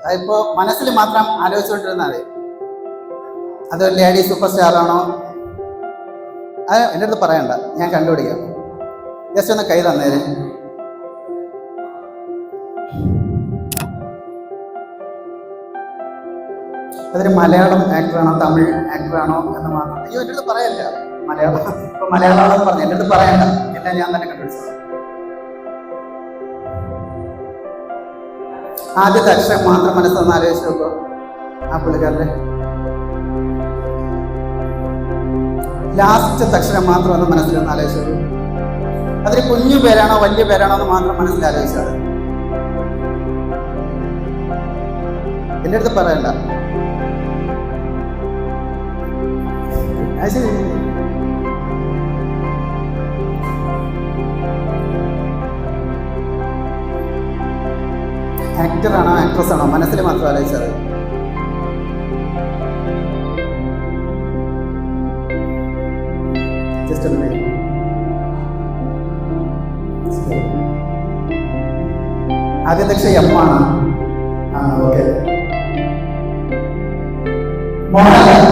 അതിപ്പോ മനസ്സിൽ മാത്രം ആലോചിച്ചുകൊണ്ടിരുന്നാൽ മതി. അത് ലേഡി സൂപ്പർ സ്റ്റാർ ആണോ? അത് എൻ്റെ അടുത്ത് പറയണ്ട, ഞാൻ കണ്ടുപിടിക്കാം. ജസ്റ്റ് ഒന്ന് കൈ തന്നേര്. അതൊരു മലയാളം ആക്ടറാണോ തമിഴ് ആക്ടറാണോ എന്ന് മാത്രം. അയ്യോ, എൻ്റെ അടുത്ത് പറയല്ല. മലയാളമാണെന്ന് പറഞ്ഞു, എൻ്റെ അടുത്ത് പറയണ്ട, എല്ലാം ഞാൻ തന്നെ കണ്ടുപിടിച്ചത്. ആദ്യത്തെ അക്ഷരം മാത്രം മനസ്സൊന്ന് ആലോചിച്ച് നോക്കൂ. ആ പുള്ളിക്കാരുടെ ലാസ്റ്റത്തെ അക്ഷരം മാത്രം ഒന്ന് മനസ്സിലൊന്ന് ആലോചിച്ച് നോക്കൂ. അതൊരു കുഞ്ഞു പേരാണോ വലിയ പേരാണോ എന്ന് മാത്രം മനസ്സിൽ ആലോചിച്ചത്. എൻ്റെ അടുത്ത് പറയണ്ട. ആക്ടറാണോ ആക്ട്രസ് ആണോ മനസ്സിൽ മാത്രം ആലോചിച്ചത്. ജസ്റ്റ് ഒന്ന് ആദ്യത്തെ അക്ഷരം എം ആണ്. ഓക്കെ, മോഹൻലാൽ.